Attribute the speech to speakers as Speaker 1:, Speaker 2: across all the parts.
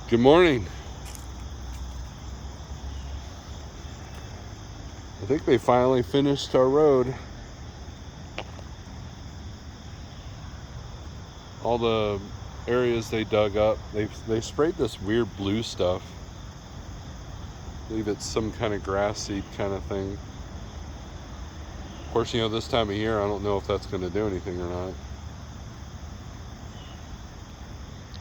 Speaker 1: Good morning. I think they finally finished our road. All the areas they dug up, they sprayed this weird blue stuff. I believe it's some kind of grass seed kind of thing. Of course, this time of year, I don't know if that's going to do anything or not.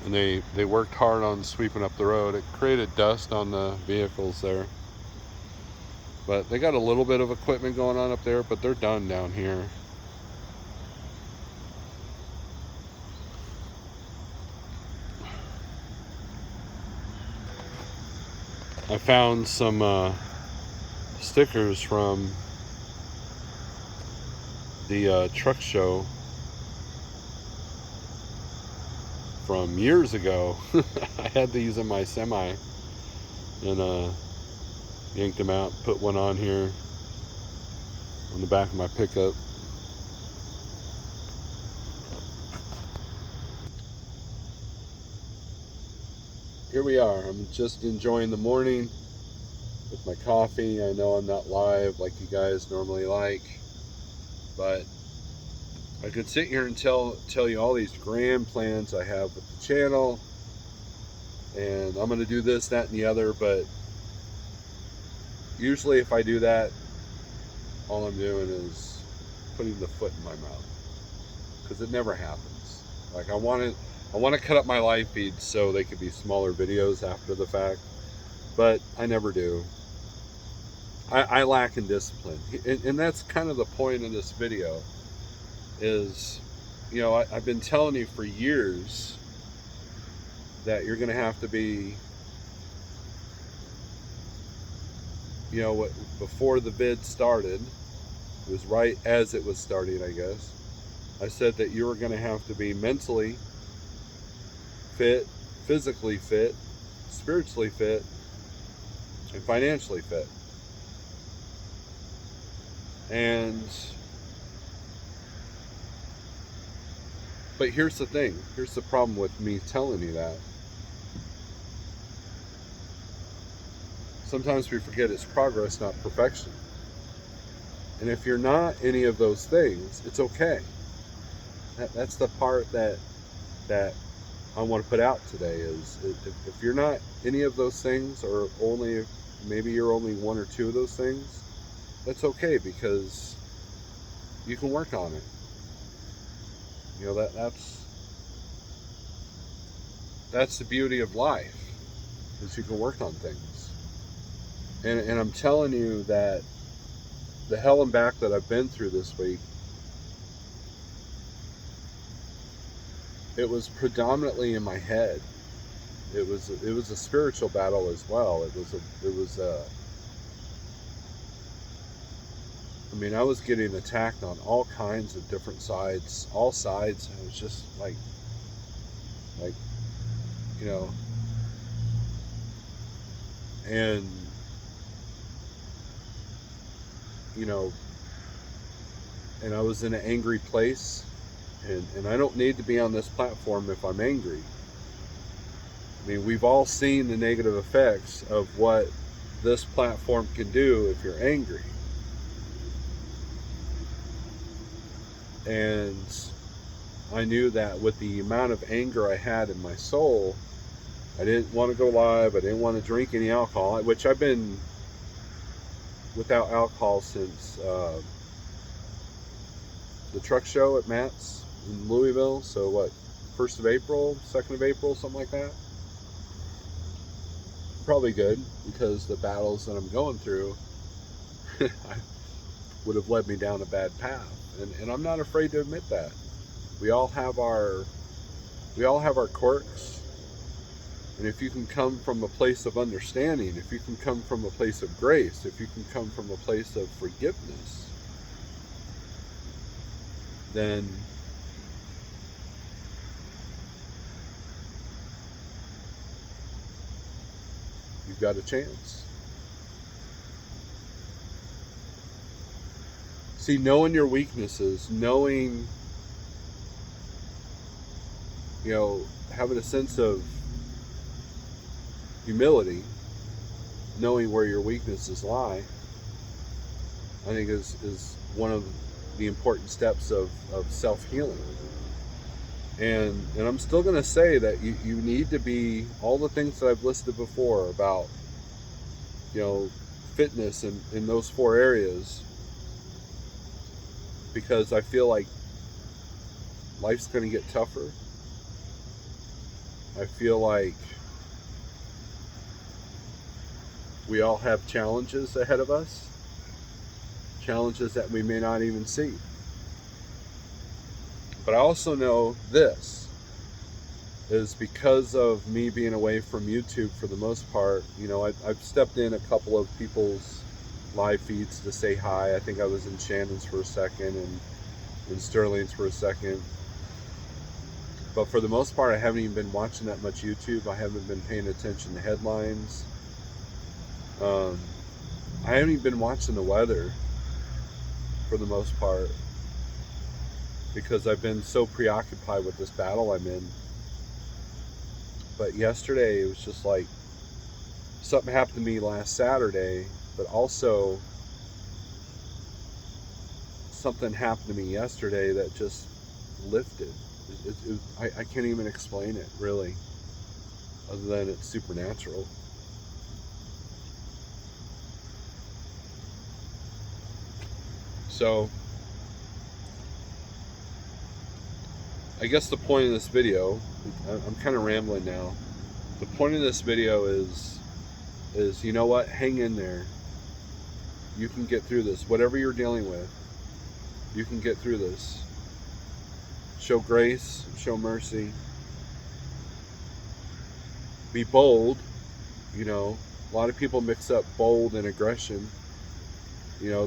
Speaker 1: And they worked hard on sweeping up the road. It created dust on the vehicles there. But they got a little bit of equipment going on up there, but they're done down here. I found some stickers from the truck show from years ago. I had these in my semi and yanked them out, put one on here on the back of my pickup. Here we are. I'm just enjoying the morning with my coffee. I know I'm not live like you guys normally like, but I could sit here and tell you all these grand plans I have with the channel, and I'm going to do this, that, and the other, but usually if I do that, all I'm doing is putting the foot in my mouth, because it never happens. Like, I want to cut up my live feed so they could be smaller videos after the fact, but I never do. I lack in discipline, and that's kind of the point of this video. Is, I've been telling you for years that you're going to have to be, before the vid started, it was right as it was starting, I guess. I said that you were going to have to be mentally fit, physically fit, spiritually fit, and financially fit. But here's the thing. Here's the problem with me telling you that. Sometimes we forget it's progress, not perfection. And if you're not any of those things, it's okay. That's the part that I want to put out today is if you're not any of those things, or maybe you're only one or two of those things, that's okay, because you can work on it. That's the beauty of life, is you can work on things. And I'm telling you that the hell and back that I've been through this week, it was predominantly in my head. It was a spiritual battle as well. I was getting attacked on all kinds of different sides, all sides. And it was just like, and and I was in an angry place, and I don't need to be on this platform if I'm angry. We've all seen the negative effects of what this platform can do if you're angry. And I knew that with the amount of anger I had in my soul, I didn't want to go live. I didn't want to drink any alcohol, which I've been without alcohol since the truck show at Matt's in Louisville. So what, 1st of April, 2nd of April, something like that. Probably good, because the battles that I'm going through would have led me down a bad path. And I'm not afraid to admit that. We all have our quirks. And if you can come from a place of understanding, if you can come from a place of grace, if you can come from a place of forgiveness, then you've got a chance. See, knowing your weaknesses, knowing, having a sense of humility, knowing where your weaknesses lie, I think is one of the important steps of self-healing. And I'm still going to say that you need to be all the things that I've listed before about, fitness in those 4 areas, because I feel like life's going to get tougher. I feel like we all have challenges ahead of us, challenges that we may not even see. But I also know this is because of me being away from YouTube for the most part. I've stepped in a couple of people's live feeds to say hi. I think I was in Shannon's for a second and in Sterling's for a second. But for the most part, I haven't even been watching that much YouTube. I haven't been paying attention to headlines. I haven't even been watching the weather for the most part, because I've been so preoccupied with this battle I'm in. But yesterday, it was just like something happened to me last Saturday, but also something happened to me yesterday that just lifted. I can't even explain it, really, other than it's supernatural. So, I guess the point of this video, I'm kind of rambling now. The point of this video is you know what? Hang in there. You can get through this. Whatever you're dealing with, you can get through this. Show grace, show mercy. Be bold. A lot of people mix up bold and aggression. They're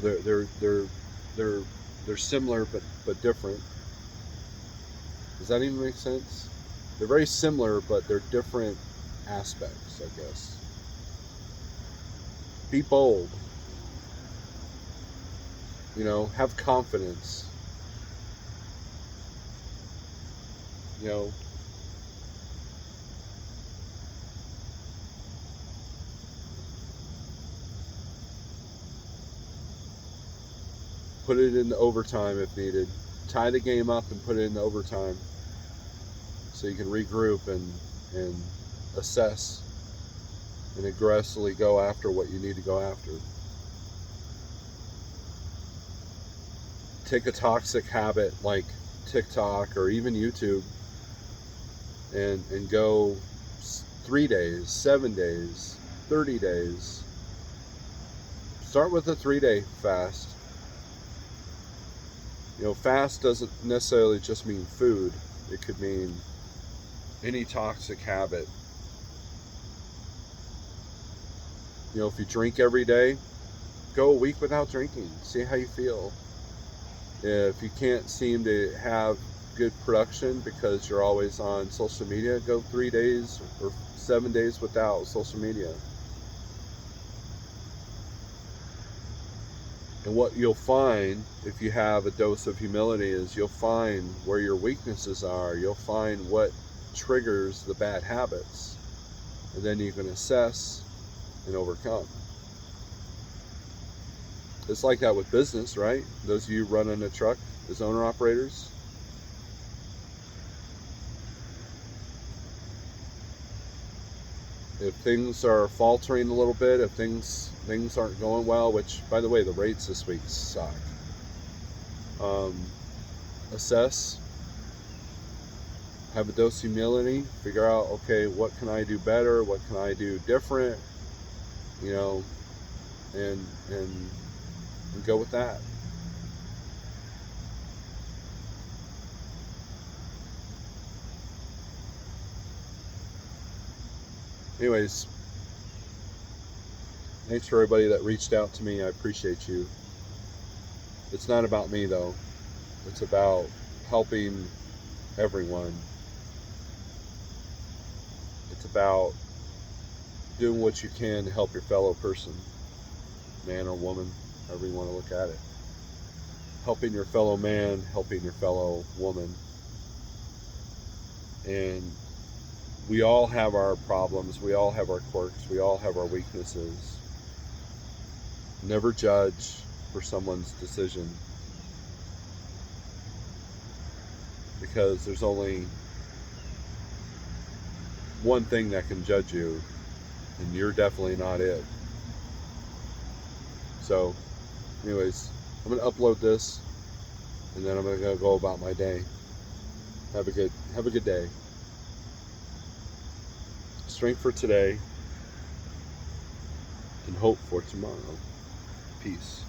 Speaker 1: similar but different. Does that even make sense? They're very similar, but they're different aspects, I guess. Be bold. Have confidence. Put it into overtime if needed. Tie the game up and put it into overtime so you can regroup and assess and aggressively go after what you need to go after. Take a toxic habit like TikTok or even YouTube and go 3 days, 7 days, 30 days. Start with a 3-day fast. Fast doesn't necessarily just mean food. It could mean any toxic habit. If you drink every day, go a week without drinking. See how you feel. If you can't seem to have good production because you're always on social media, go 3 days or 7 days without social media. And what you'll find if you have a dose of humility is you'll find where your weaknesses are. You'll find what triggers the bad habits. And then you can assess and overcome. It's like that with business, right? Those of you running a truck as owner-operators. If things are faltering a little bit, if things aren't going well, which, by the way, the rates this week suck. Assess, have a dose of humility, figure out, okay, what can I do better? What can I do different? And go with that. Anyways, thanks for everybody that reached out to me. I appreciate you. It's not about me, though. It's about helping everyone. It's about doing what you can to help your fellow person, man or woman, however you want to look at it. Helping your fellow man, helping your fellow woman. And we all have our problems, we all have our quirks, we all have our weaknesses. Never judge for someone's decision, because there's only one thing that can judge you, and you're definitely not it. So, anyways, I'm gonna upload this, and then I'm gonna go about my day. Have a good day. Strength for today, and hope for tomorrow. Peace.